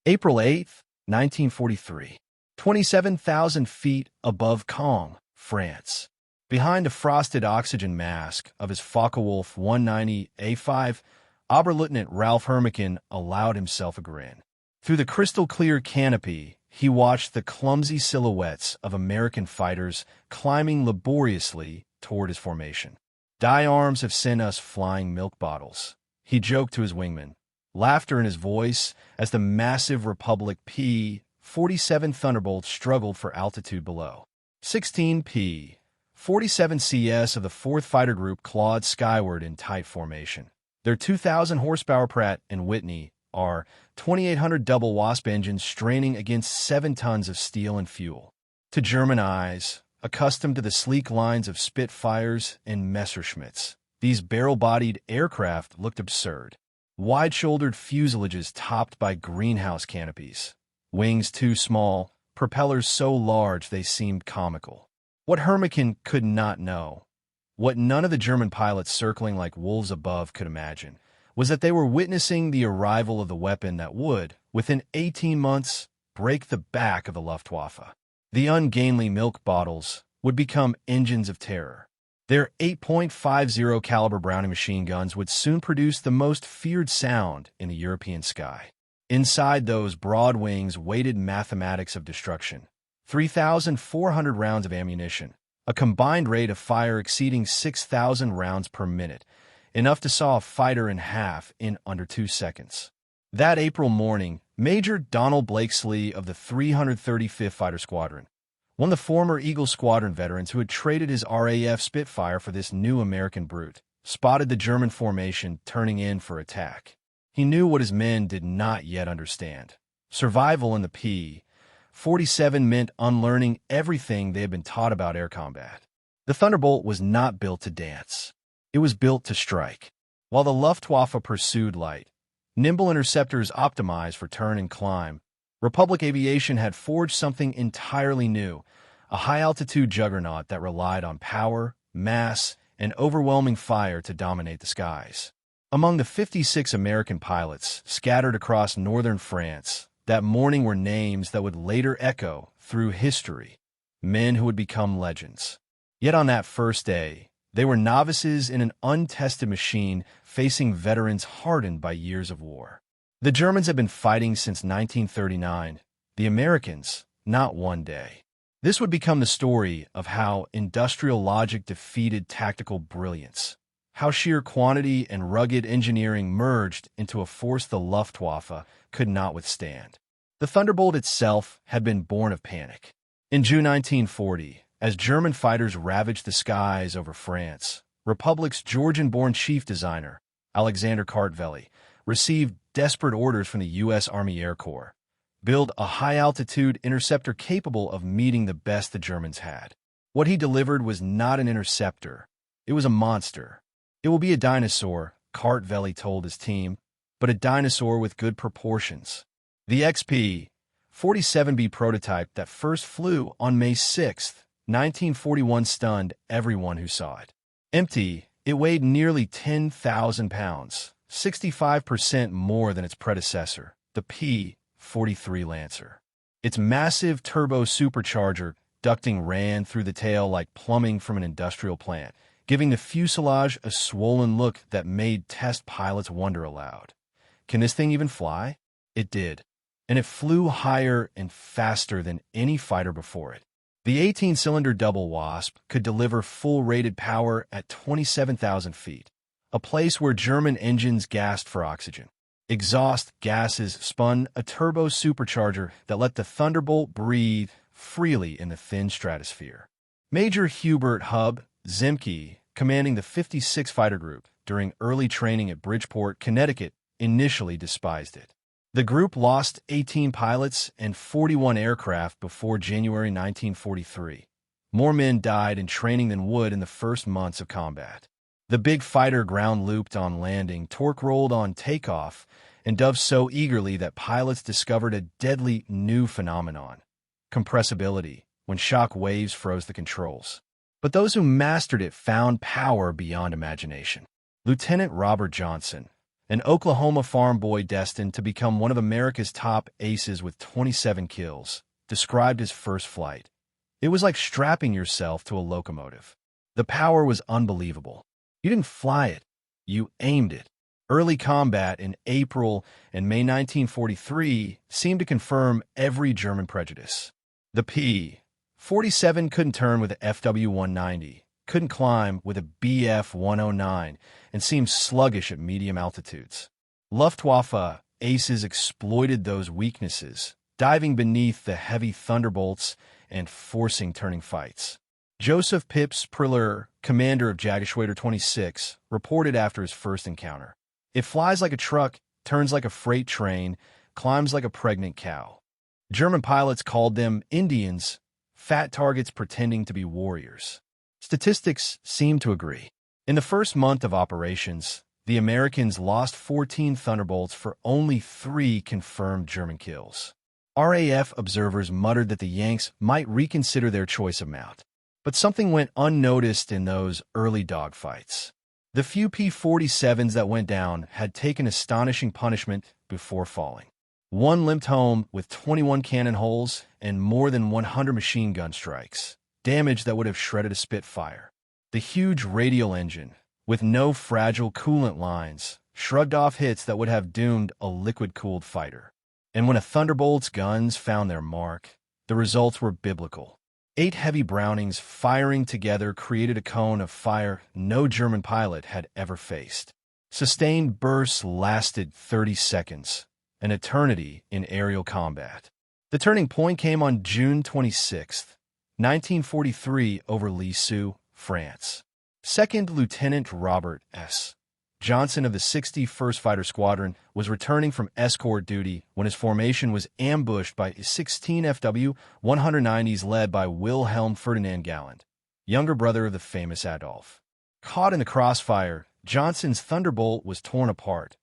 April 8, 1943. 27,000 feet above Caen, France. Behind a frosted oxygen mask of his Focke-Wulf 190A5, Oberleutnant Ralph Hermican allowed himself a grin. Through the crystal-clear canopy, he watched the clumsy silhouettes of American fighters climbing laboriously toward his formation. "Die arms have sent us flying milk bottles," he joked to his wingman, laughter in his voice as the massive Republic P-47 Thunderbolt struggled for altitude below. 16 P-47 CS of the 4th Fighter Group clawed skyward in tight formation. Their 2,000 horsepower Pratt and Whitney R-2800 double Wasp engines straining against 7 tons of steel and fuel. To German eyes, accustomed to the sleek lines of Spitfires and Messerschmitts, these barrel-bodied aircraft looked absurd. Wide-shouldered fuselages topped by greenhouse canopies, wings too small, propellers so large they seemed comical. What Hermican could not know, what none of the German pilots circling like wolves above could imagine, was that they were witnessing the arrival of the weapon that would, within 18 months, break the back of the Luftwaffe. The ungainly milk bottles would become engines of terror. Their 8.50 caliber Browning machine guns would soon produce the most feared sound in the European sky. Inside those broad wings waited mathematics of destruction. 3,400 rounds of ammunition, a combined rate of fire exceeding 6,000 rounds per minute, enough to saw a fighter in half in under 2 seconds. That April morning, Major Donald Blakesley of the 335th Fighter Squadron, one of the former Eagle Squadron veterans who had traded his RAF Spitfire for this new American brute, spotted the German formation turning in for attack. He knew what his men did not yet understand. Survival in the P-47 meant unlearning everything they had been taught about air combat. The Thunderbolt was not built to dance. It was built to strike. While the Luftwaffe pursued light, nimble interceptors optimized for turn and climb, Republic Aviation had forged something entirely new, a high-altitude juggernaut that relied on power, mass, and overwhelming fire to dominate the skies. Among the 56 American pilots scattered across northern France, that morning were names that would later echo through history, men who would become legends. Yet on that first day, they were novices in an untested machine facing veterans hardened by years of war. The Germans had been fighting since 1939, the Americans, not one day. This would become the story of how industrial logic defeated tactical brilliance, how sheer quantity and rugged engineering merged into a force the Luftwaffe could not withstand. The Thunderbolt itself had been born of panic. In June 1940, as German fighters ravaged the skies over France, Republic's Georgian-born chief designer, Alexander Kartveli, received desperate orders from the U.S. Army Air Corps. Build a high-altitude interceptor capable of meeting the best the Germans had. What he delivered was not an interceptor. It was a monster. It will be a dinosaur, Kartveli told his team, but a dinosaur with good proportions. The XP-47B prototype that first flew on May 6, 1941 stunned everyone who saw it. Empty, it weighed nearly 10,000 pounds, 65% more than its predecessor, the P-43 Lancer. Its massive turbo supercharger ducting ran through the tail like plumbing from an industrial plant, giving the fuselage a swollen look that made test pilots wonder aloud. Can this thing even fly? It did, and it flew higher and faster than any fighter before it. The 18-cylinder double Wasp could deliver full-rated power at 27,000 feet, a place where German engines gasped for oxygen. Exhaust gases spun a turbo supercharger that let the Thunderbolt breathe freely in the thin stratosphere. Major Hubert Hub Zemke, commanding the 56th Fighter Group during early training at Bridgeport, Connecticut, initially despised it. The group lost 18 pilots and 41 aircraft before January 1943. More men died in training than would in the first months of combat. The big fighter ground-looped on landing, torque-rolled on takeoff, and dove so eagerly that pilots discovered a deadly new phenomenon: compressibility, when shock waves froze the controls. But those who mastered it found power beyond imagination. Lieutenant Robert Johnson, an Oklahoma farm boy destined to become one of America's top aces with 27 kills, described his first flight. It was like strapping yourself to a locomotive. The power was unbelievable. You didn't fly it, you aimed it. Early combat in April and May 1943 seemed to confirm every German prejudice. The P-47 couldn't turn with a FW-190, couldn't climb with a Bf-109, and seemed sluggish at medium altitudes. Luftwaffe aces exploited those weaknesses, diving beneath the heavy Thunderbolts and forcing turning fights. Joseph Pips Priller, commander of Jägerschwader 26, reported after his first encounter, "It flies like a truck, turns like a freight train, climbs like a pregnant cow." German pilots called them Indians, fat targets pretending to be warriors. Statistics seem to agree. In the first month of operations, the Americans lost 14 Thunderbolts for only 3 confirmed German kills. RAF observers muttered that the Yanks might reconsider their choice of mount. But something went unnoticed in those early dogfights. The few P-47s that went down had taken astonishing punishment before falling. One limped home with 21 cannon holes and more than 100 machine gun strikes, damage that would have shredded a Spitfire. The huge radial engine, with no fragile coolant lines, shrugged off hits that would have doomed a liquid-cooled fighter. And when a Thunderbolt's guns found their mark, the results were biblical. 8 heavy Brownings firing together created a cone of fire no German pilot had ever faced. Sustained bursts lasted 30 seconds, an eternity in aerial combat. The turning point came on June 26, 1943, over Lisieux, France. Second Lieutenant Robert S. Johnson of the 61st Fighter Squadron was returning from escort duty when his formation was ambushed by 16 FW-190s led by Wilhelm Ferdinand Galland, younger brother of the famous Adolf. Caught in the crossfire, Johnson's Thunderbolt was torn apart,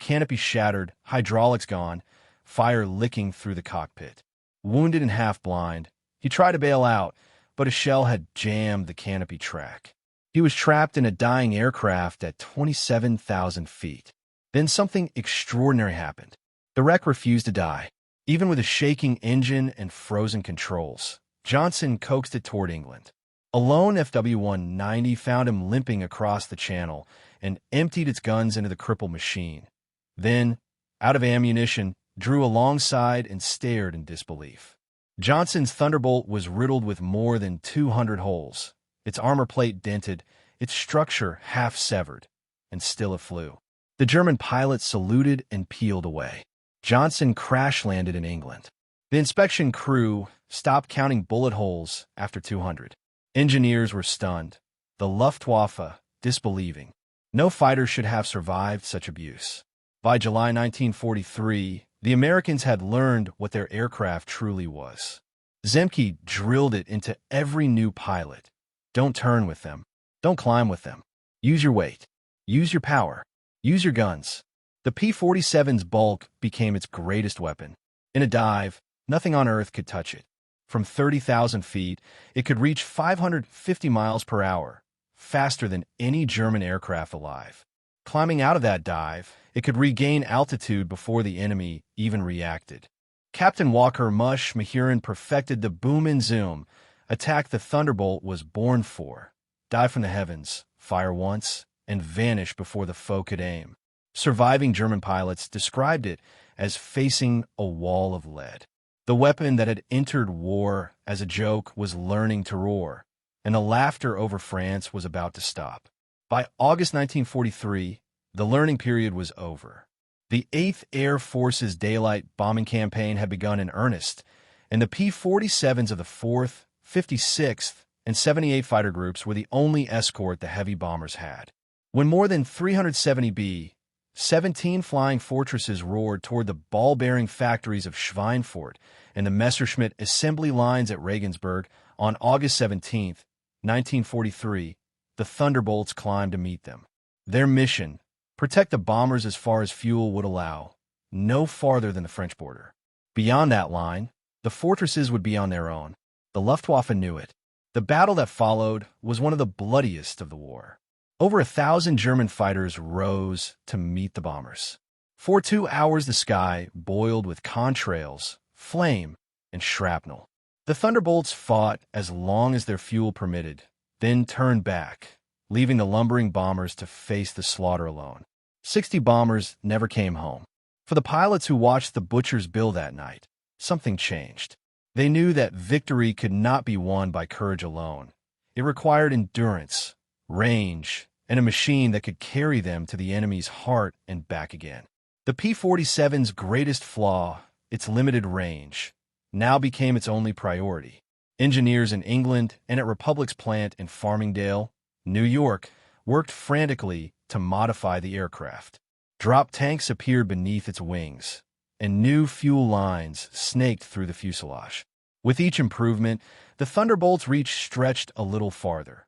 canopy shattered, hydraulics gone, fire licking through the cockpit. Wounded and half-blind, he tried to bail out, but a shell had jammed the canopy track. He was trapped in a dying aircraft at 27,000 feet. Then something extraordinary happened. The wreck refused to die. Even with a shaking engine and frozen controls, Johnson coaxed it toward England. A lone FW-190 found him limping across the channel and emptied its guns into the crippled machine. Then, out of ammunition, drew alongside and stared in disbelief. Johnson's Thunderbolt was riddled with more than 200 holes, its armor plate dented, its structure half severed, and still it flew. The German pilot saluted and peeled away. Johnson crash-landed in England. The inspection crew stopped counting bullet holes after 200. Engineers were stunned, the Luftwaffe disbelieving. No fighter should have survived such abuse. By July 1943, the Americans had learned what their aircraft truly was. Zemke drilled it into every new pilot. Don't turn with them. Don't climb with them. Use your weight. Use your power. Use your guns. The P-47's bulk became its greatest weapon. In a dive, nothing on Earth could touch it. From 30,000 feet, it could reach 550 miles per hour, faster than any German aircraft alive. Climbing out of that dive, it could regain altitude before the enemy even reacted. Captain Walker Mush Mahurin perfected the boom and zoom attack the Thunderbolt was born for. Dive from the heavens, fire once, and vanish before the foe could aim. Surviving German pilots described it as facing a wall of lead. The weapon that had entered war as a joke was learning to roar, and the laughter over France was about to stop. By August 1943, the learning period was over. The 8th Air Force's daylight bombing campaign had begun in earnest, and the P-47s of the 4th, 56th, and 78 fighter groups were the only escort the heavy bombers had. When more than 370 B-17 flying fortresses roared toward the ball-bearing factories of Schweinfurt and the Messerschmitt assembly lines at Regensburg on August 17, 1943, the Thunderbolts climbed to meet them. Their mission, protect the bombers as far as fuel would allow, no farther than the French border. Beyond that line, the fortresses would be on their own. The Luftwaffe knew it. The battle that followed was one of the bloodiest of the war. Over 1,000 German fighters rose to meet the bombers. For 2 hours, the sky boiled with contrails, flame, and shrapnel. The Thunderbolts fought as long as their fuel permitted, then turned back, leaving the lumbering bombers to face the slaughter alone. 60 bombers never came home. For the pilots who watched the Butcher's Bill that night, something changed. They knew that victory could not be won by courage alone. It required endurance, range, and a machine that could carry them to the enemy's heart and back again. The P-47's greatest flaw, its limited range, now became its only priority. Engineers in England and at Republic's plant in Farmingdale, New York, worked frantically to modify the aircraft. Drop tanks appeared beneath its wings, and new fuel lines snaked through the fuselage. With each improvement, the Thunderbolt's reach stretched a little farther.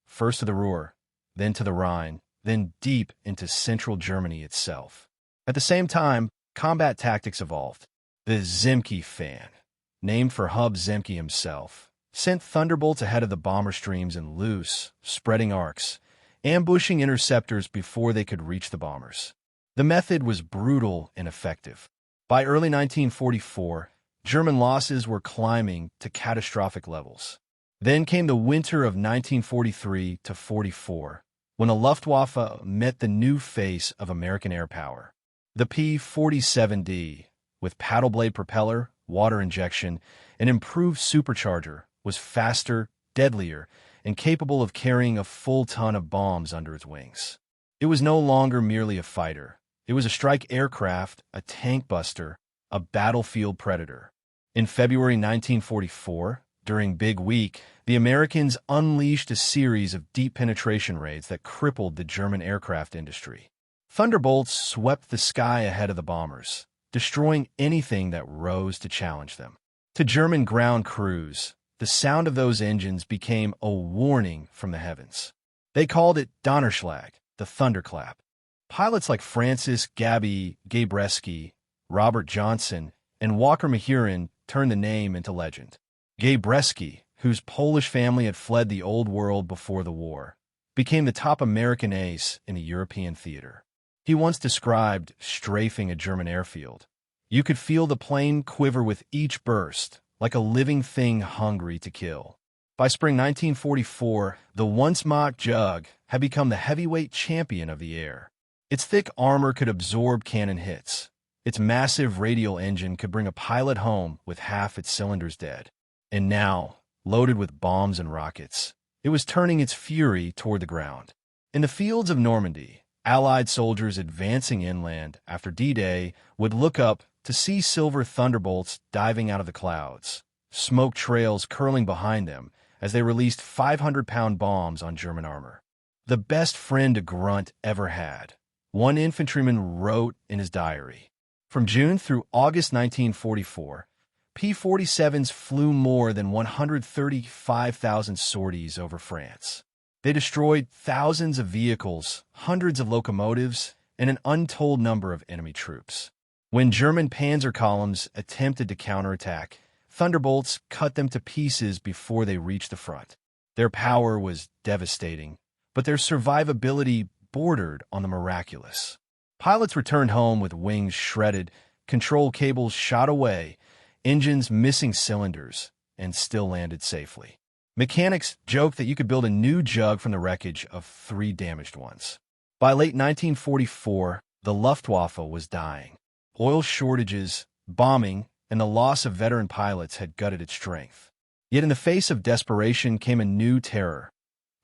First to the Ruhr, then to the Rhine, then deep into central Germany itself. At the same time, combat tactics evolved. The Zemke fan, named for Hub Zemke himself, sent Thunderbolts ahead of the bomber streams in loose, spreading arcs, ambushing interceptors before they could reach the bombers. The method was brutal and effective. By early 1944, German losses were climbing to catastrophic levels. Then came the winter of 1943-44, when the Luftwaffe met the new face of American air power. The P-47D, with paddle blade propeller, water injection, and improved supercharger, was faster, deadlier, and capable of carrying a full ton of bombs under its wings. It was no longer merely a fighter. It was a strike aircraft, a tank buster, a battlefield predator. In February 1944, during Big Week, the Americans unleashed a series of deep penetration raids that crippled the German aircraft industry. Thunderbolts swept the sky ahead of the bombers, destroying anything that rose to challenge them. To German ground crews, the sound of those engines became a warning from the heavens. They called it Donnerschlag, the thunderclap. Pilots like Francis Gaby Gabreski, Robert Johnson, and Walker Mahurin turned the name into legend. Gabreski, whose Polish family had fled the Old World before the war, became the top American ace in the European theater. He once described strafing a German airfield. You could feel the plane quiver with each burst, like a living thing hungry to kill. By spring 1944, the once mock Jug had become the heavyweight champion of the air. Its thick armor could absorb cannon hits. Its massive radial engine could bring a pilot home with half its cylinders dead. And now, loaded with bombs and rockets, it was turning its fury toward the ground. In the fields of Normandy, Allied soldiers advancing inland after D-Day would look up to see silver thunderbolts diving out of the clouds, smoke trails curling behind them as they released 500-pound bombs on German armor. The best friend a grunt ever had, one infantryman wrote in his diary. From June through August 1944, P-47s flew more than 135,000 sorties over France. They destroyed thousands of vehicles, hundreds of locomotives, and an untold number of enemy troops. When German panzer columns attempted to counterattack, Thunderbolts cut them to pieces before they reached the front. Their power was devastating, but their survivability bordered on the miraculous. Pilots returned home with wings shredded, control cables shot away, engines missing cylinders, and still landed safely. Mechanics joked that you could build a new Jug from the wreckage of 3 damaged ones. By late 1944, the Luftwaffe was dying. Oil shortages, bombing, and the loss of veteran pilots had gutted its strength. Yet in the face of desperation came a new terror,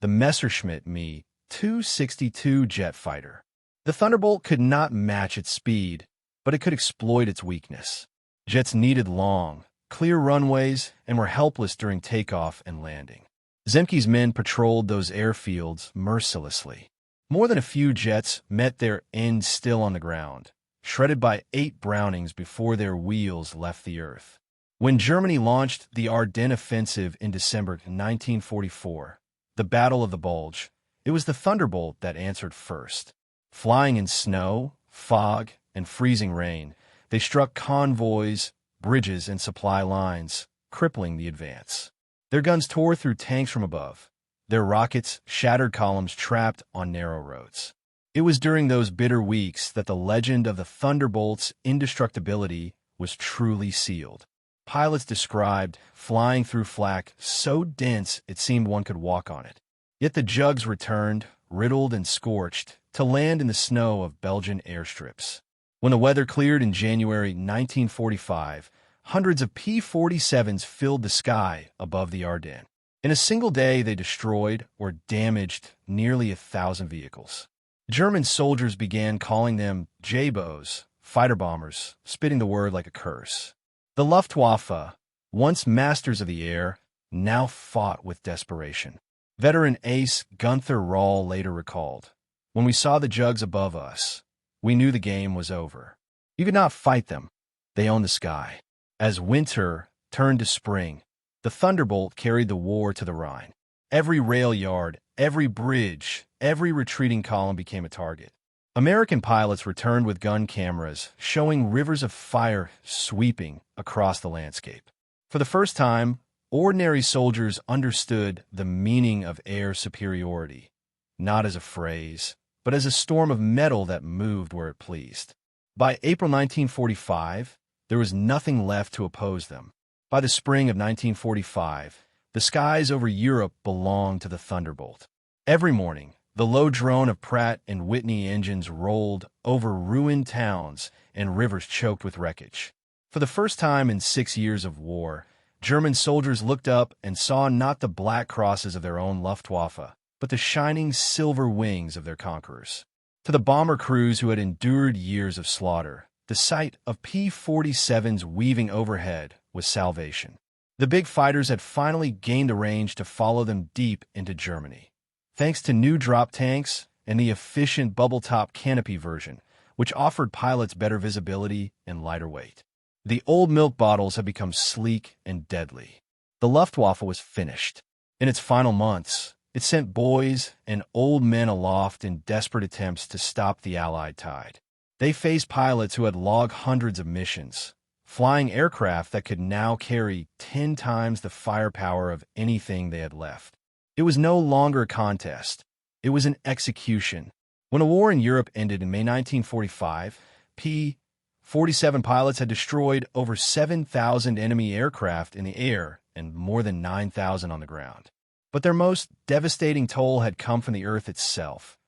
the Messerschmitt Me 262 jet fighter. The Thunderbolt could not match its speed, but it could exploit its weakness. Jets needed long, clear runways and were helpless during takeoff and landing. Zemke's men patrolled those airfields mercilessly. More than a few jets met their end still on the ground, shredded by 8 Brownings before their wheels left the earth. When Germany launched the Ardennes offensive in December 1944, the Battle of the Bulge, it was the Thunderbolt that answered first. Flying in snow, fog, and freezing rain, they struck convoys, bridges, and supply lines, crippling the advance. Their guns tore through tanks from above, their rockets shattered columns trapped on narrow roads. It was during those bitter weeks that the legend of the Thunderbolt's indestructibility was truly sealed. Pilots described flying through flak so dense it seemed one could walk on it. Yet the jugs returned, riddled and scorched, to land in the snow of Belgian airstrips. When the weather cleared in January 1945, hundreds of P-47s filled the sky above the Ardennes. In a single day, they destroyed or damaged nearly 1,000 vehicles. German soldiers began calling them J-bows, fighter bombers, spitting the word like a curse. The Luftwaffe, once masters of the air, now fought with desperation. Veteran ace Gunther Rahl later recalled, "When we saw the jugs above us, we knew the game was over. You could not fight them. They owned the sky." As winter turned to spring, the Thunderbolt carried the war to the Rhine. Every rail yard, every bridge, every retreating column became a target. American pilots returned with gun cameras, showing rivers of fire sweeping across the landscape. For the first time, ordinary soldiers understood the meaning of air superiority, not as a phrase, but as a storm of metal that moved where it pleased. By April 1945, there was nothing left to oppose them. By the spring of 1945, the skies over Europe belonged to the Thunderbolt. Every morning, the low drone of Pratt and Whitney engines rolled over ruined towns and rivers choked with wreckage. For the first time in 6 years of war, German soldiers looked up and saw not the black crosses of their own Luftwaffe, but the shining silver wings of their conquerors. To the bomber crews who had endured years of slaughter, the sight of P-47s weaving overhead was salvation. The big fighters had finally gained the range to follow them deep into Germany. Thanks to new drop tanks and the efficient bubble-top canopy version, which offered pilots better visibility and lighter weight. The old milk bottles had become sleek and deadly. The Luftwaffe was finished. In its final months, it sent boys and old men aloft in desperate attempts to stop the Allied tide. They faced pilots who had logged hundreds of missions, flying aircraft that could now carry 10 times the firepower of anything they had left. It was no longer a contest. It was an execution. When a war in Europe ended in May 1945, P-47 pilots had destroyed over 7,000 enemy aircraft in the air and more than 9,000 on the ground. But their most devastating toll had come from the earth itself.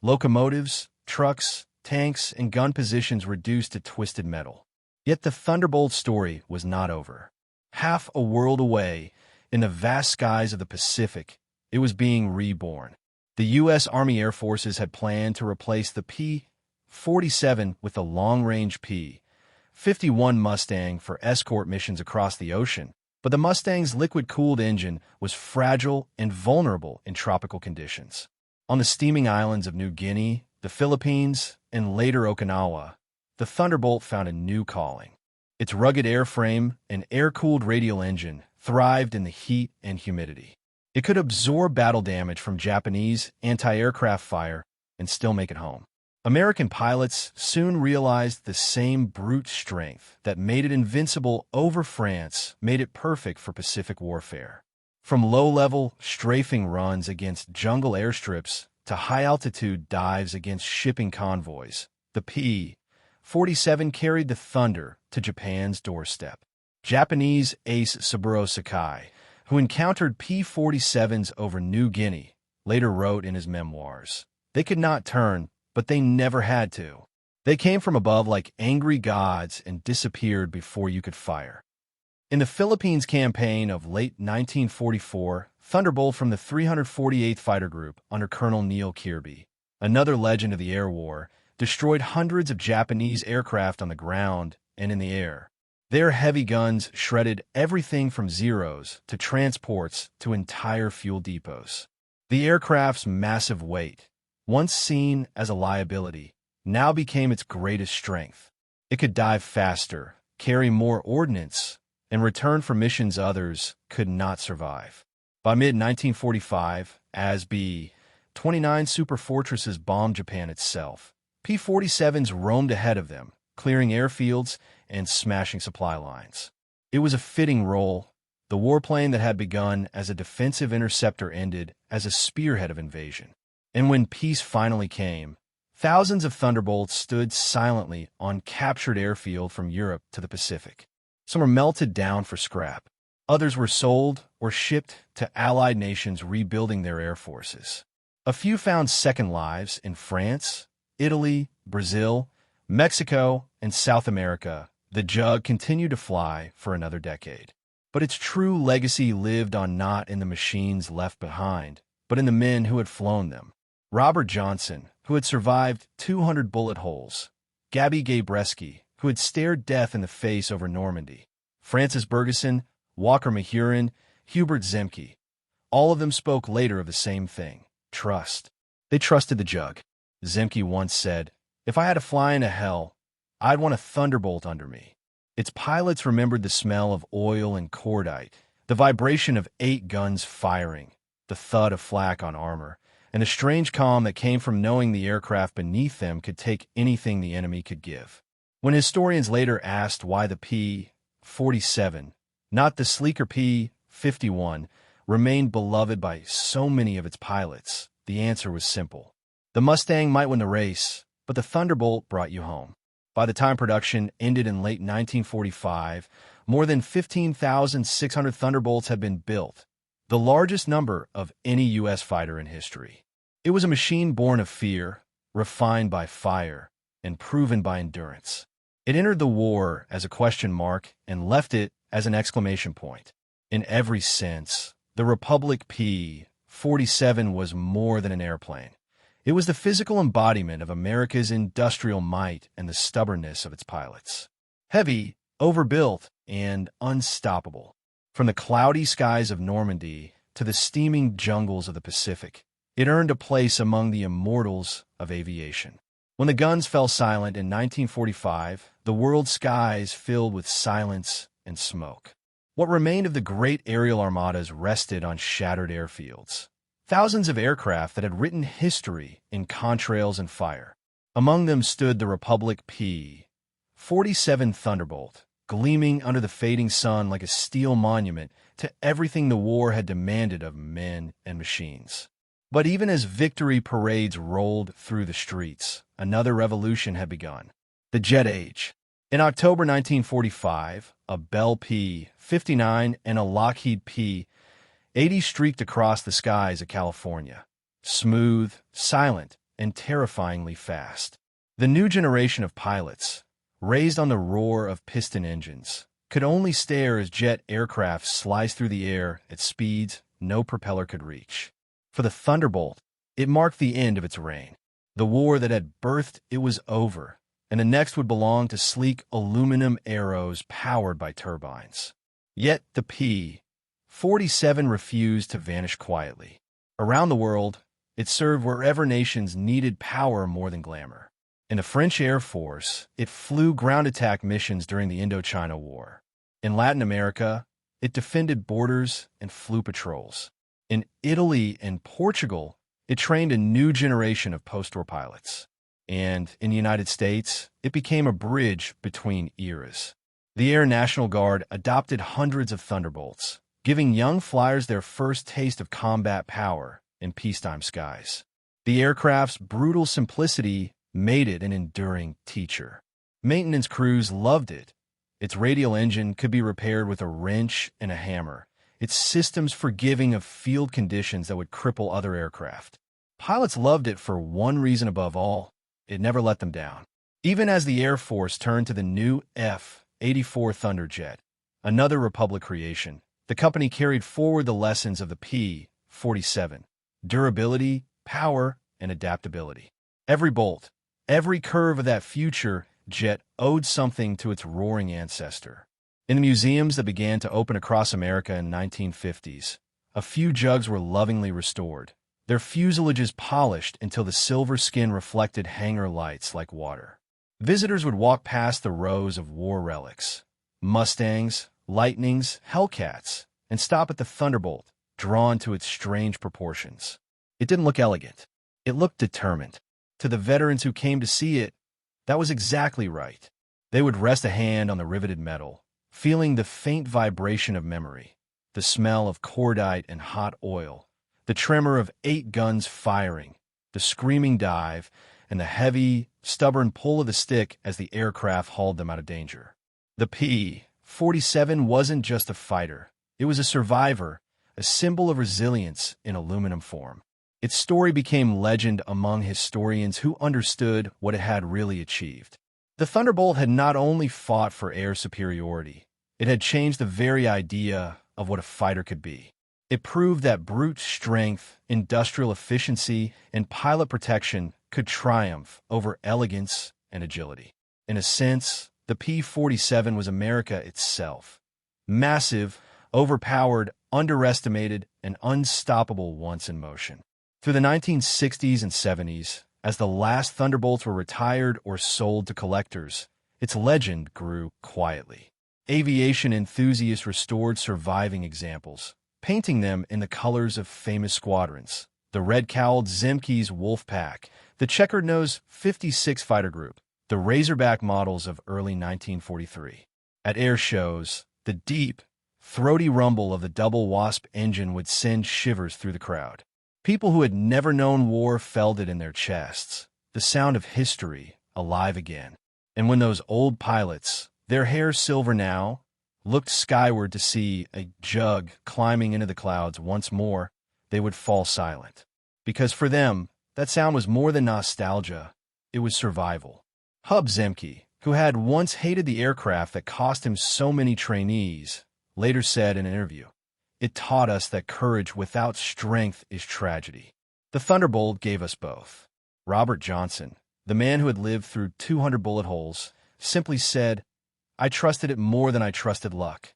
Locomotives, trucks, tanks, and gun positions reduced to twisted metal. Yet the Thunderbolt story was not over. Half a world away, in the vast skies of the Pacific, it was being reborn. The U.S. Army Air Forces had planned to replace the P-47 with the long-range P-51 Mustang for escort missions across the ocean, but the Mustang's liquid-cooled engine was fragile and vulnerable in tropical conditions. On the steaming islands of New Guinea, the Philippines, and later Okinawa, the Thunderbolt found a new calling. Its rugged airframe and air-cooled radial engine thrived in the heat and humidity. It could absorb battle damage from Japanese anti-aircraft fire and still make it home. American pilots soon realized the same brute strength that made it invincible over France made it perfect for Pacific warfare. From low-level, strafing runs against jungle airstrips to high-altitude dives against shipping convoys, the P-47 carried the thunder to Japan's doorstep. Japanese ace Saburo Sakai, who encountered P-47s over New Guinea, later wrote in his memoirs, "They could not turn, but they never had to. They came from above like angry gods and disappeared before you could fire." In the Philippines campaign of late 1944, Thunderbolt from the 348th Fighter Group under Colonel Neil Kirby, another legend of the air war, destroyed hundreds of Japanese aircraft on the ground and in the air. Their heavy guns shredded everything from Zeros to transports to entire fuel depots. The aircraft's massive weight, once seen as a liability, now became its greatest strength. It could dive faster, carry more ordnance, and return for missions others could not survive. By mid-1945, as B-29 superfortresses bombed Japan itself, P-47s roamed ahead of them, clearing airfields and smashing supply lines. It was a fitting role, The warplane that had begun as a defensive interceptor ended as a spearhead of invasion. And when peace finally came, thousands of Thunderbolts stood silently on captured airfield from Europe to the Pacific. Some were melted down for scrap. Others were sold or shipped to allied nations rebuilding their air forces. A few found second lives in France, Italy, Brazil, Mexico, and South America. The Jug continued to fly for another decade. But its true legacy lived on not in the machines left behind, but in the men who had flown them. Robert Johnson, who had survived 200 bullet holes. Gabby Gabreski, who had stared death in the face over Normandy. Francis Bergeson, Walker Mahurin, Hubert Zemke. All of them spoke later of the same thing: trust. They trusted the Jug. Zemke once said, "If I had to fly into hell, I'd want a Thunderbolt under me." Its pilots remembered the smell of oil and cordite, the vibration of 8 guns firing, the thud of flak on armor, and the strange calm that came from knowing the aircraft beneath them could take anything the enemy could give. When historians later asked why the P-47, not the sleeker P-51, remained beloved by so many of its pilots, the answer was simple. The Mustang might win the race, but the Thunderbolt brought you home. By the time production ended in late 1945, more than 15,600 Thunderbolts had been built, the largest number of any U.S. fighter in history. It was a machine born of fear, refined by fire, and proven by endurance. It entered the war as a question mark and left it as an exclamation point. In every sense, the Republic P-47 was more than an airplane. It was the physical embodiment of America's industrial might and the stubbornness of its pilots. Heavy, overbuilt, and unstoppable. From the cloudy skies of Normandy to the steaming jungles of the Pacific, it earned a place among the immortals of aviation. When the guns fell silent in 1945, the world's skies filled with silence and smoke. What remained of the great aerial armadas rested on shattered airfields. Thousands of aircraft that had written history in contrails and fire. Among them stood the Republic P-47 Thunderbolt, gleaming under the fading sun like a steel monument to everything the war had demanded of men and machines. But even as victory parades rolled through the streets, another revolution had begun. The jet age. In October 1945, a Bell P-59 and a Lockheed P-80 streaked across the skies of California. Smooth, silent, and terrifyingly fast. The new generation of pilots, raised on the roar of piston engines, could only stare as jet aircraft sliced through the air at speeds no propeller could reach. For the Thunderbolt, it marked the end of its reign. The war that had birthed it was over, and the next would belong to sleek aluminum arrows powered by turbines. Yet the P-47 refused to vanish quietly. Around the world, it served wherever nations needed power more than glamour. In the French Air Force, it flew ground attack missions during the Indochina War. In Latin America, it defended borders and flew patrols. In Italy and Portugal, it trained a new generation of post-war pilots. And in the United States, it became a bridge between eras. The Air National Guard adopted hundreds of Thunderbolts, giving young flyers their first taste of combat power in peacetime skies. The aircraft's brutal simplicity made it an enduring teacher. Maintenance crews loved it. Its radial engine could be repaired with a wrench and a hammer, its systems forgiving of field conditions that would cripple other aircraft. Pilots loved it for one reason above all: it never let them down. Even as the Air Force turned to the new F-84 Thunderjet, another Republic creation, the company carried forward the lessons of the P-47: durability, power, and adaptability. Every bolt, every curve of that future jet owed something to its roaring ancestor. In the museums that began to open across America in the 1950s, a few Jugs were lovingly restored, their fuselages polished until the silver skin reflected hangar lights like water. Visitors would walk past the rows of war relics, Mustangs, Lightnings, Hellcats, and stop at the Thunderbolt, drawn to its strange proportions. It didn't look elegant. It looked determined. To the veterans who came to see it, that was exactly right. They would rest a hand on the riveted metal, feeling the faint vibration of memory. the smell of cordite and hot oil, the tremor of 8 guns firing, the screaming dive, and the heavy, stubborn pull of the stick as the aircraft hauled them out of danger. The P-47 wasn't just a fighter. It was a survivor, a symbol of resilience in aluminum form. Its story became legend among historians who understood what it had really achieved. The Thunderbolt had not only fought for air superiority, it had changed the very idea of what a fighter could be. It proved that brute strength, industrial efficiency, and pilot protection could triumph over elegance and agility. In a sense, the P-47 was America itself. Massive, overpowered, underestimated, and unstoppable once in motion. Through the 1960s and 70s, as the last Thunderbolts were retired or sold to collectors, its legend grew quietly. Aviation enthusiasts restored surviving examples, painting them in the colors of famous squadrons: the red-cowled Zemke's Wolf Pack, the checkered-nosed 56 Fighter Group, the Razorback models of early 1943. At air shows, the deep, throaty rumble of the double Wasp engine would send shivers through the crowd. People who had never known war felt it in their chests, the sound of history alive again. And when those old pilots, their hair silver now, looked skyward to see a jug climbing into the clouds once more, they would fall silent. Because for them, that sound was more than nostalgia, it was survival. Hub Zemke, who had once hated the aircraft that cost him so many trainees, later said in an interview, "It taught us that courage without strength is tragedy." The Thunderbolt gave us both. Robert Johnson, the man who had lived through 200 bullet holes, simply said, "I trusted it more than I trusted luck."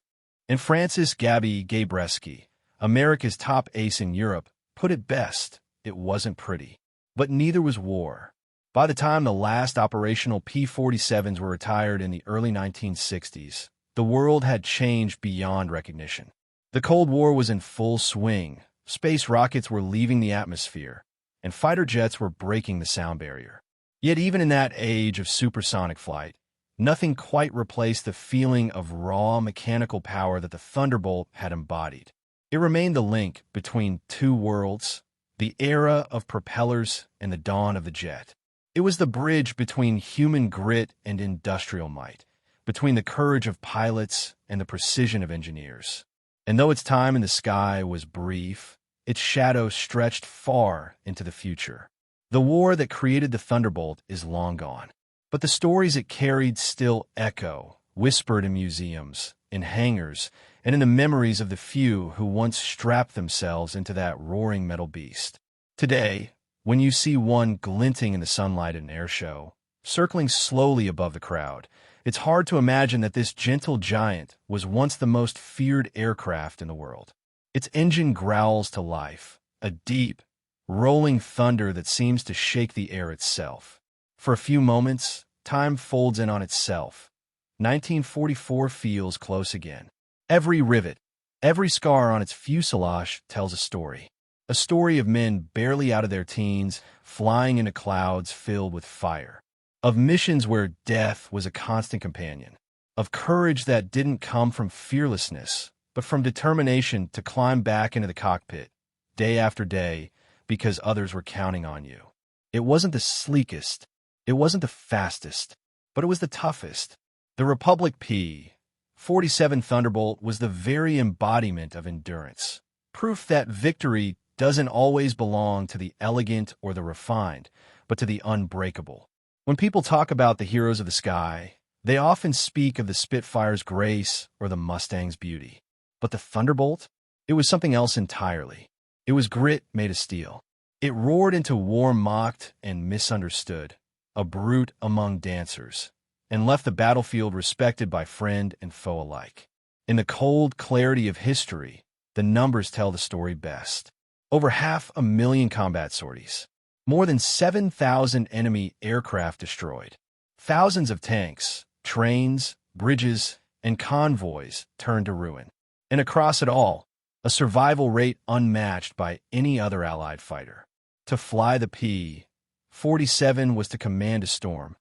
And Francis Gaby Gabreski, America's top ace in Europe, put it best: it wasn't pretty. But neither was war. By the time the last operational P-47s were retired in the early 1960s, the world had changed beyond recognition. The Cold War was in full swing, space rockets were leaving the atmosphere, and fighter jets were breaking the sound barrier. Yet even in that age of supersonic flight, nothing quite replaced the feeling of raw mechanical power that the Thunderbolt had embodied. It remained the link between two worlds, the era of propellers and the dawn of the jet. It was the bridge between human grit and industrial might, between the courage of pilots and the precision of engineers. And though its time in the sky was brief, its shadow stretched far into the future. The war that created the Thunderbolt is long gone, but the stories it carried still echo, whispered in museums, in hangars, and in the memories of the few who once strapped themselves into that roaring metal beast. Today, when you see one glinting in the sunlight at an air show, circling slowly above the crowd, it's hard to imagine that this gentle giant was once the most feared aircraft in the world. Its engine growls to life, a deep, rolling thunder that seems to shake the air itself. For a few moments, time folds in on itself. 1944 feels close again. Every rivet, every scar on its fuselage tells a story of men barely out of their teens, flying into clouds filled with fire. Of missions where death was a constant companion. Of courage that didn't come from fearlessness, but from determination to climb back into the cockpit, day after day, because others were counting on you. It wasn't the sleekest, it wasn't the fastest, but it was the toughest. The Republic P-47 Thunderbolt was the very embodiment of endurance. Proof that victory doesn't always belong to the elegant or the refined, but to the unbreakable. When people talk about the heroes of the sky, they often speak of the Spitfire's grace or the Mustang's beauty. But the Thunderbolt? It was something else entirely. It was grit made of steel. It roared into war mocked and misunderstood, a brute among dancers, and left the battlefield respected by friend and foe alike. In the cold clarity of history, the numbers tell the story best. Over 500,000 combat sorties. More than 7,000 enemy aircraft destroyed. Thousands of tanks, trains, bridges, and convoys turned to ruin. And across it all, a survival rate unmatched by any other Allied fighter. To fly the P-47 was to command a storm,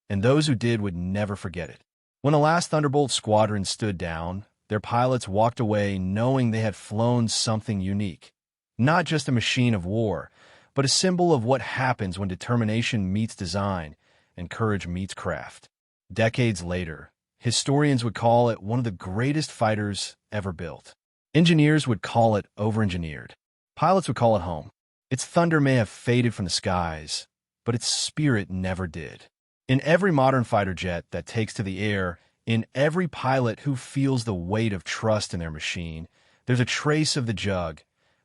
and those who did would never forget it. When the last Thunderbolt squadron stood down, their pilots walked away knowing they had flown something unique. Not just a machine of war, but a symbol of what happens when determination meets design and courage meets craft. Decades later, historians would call it one of the greatest fighters ever built. Engineers would call it over-engineered. Pilots would call it home. Its thunder may have faded from the skies, but its spirit never did. In every modern fighter jet that takes to the air, in every pilot who feels the weight of trust in their machine, there's a trace of the Jug,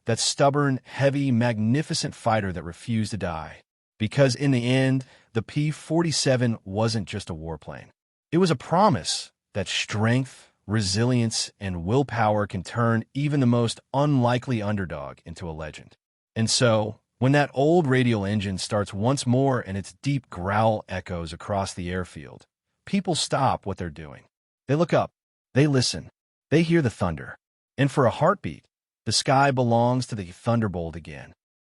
that stubborn, heavy, magnificent fighter that refused to die. Because in the end, the P-47 wasn't just a warplane. It was a promise that strength, resilience, and willpower can turn even the most unlikely underdog into a legend. And so, when that old radial engine starts once more and its deep growl echoes across the airfield, people stop what they're doing. They look up, they listen, they hear the thunder. And for a heartbeat, the sky belongs to the Thunderbolt again.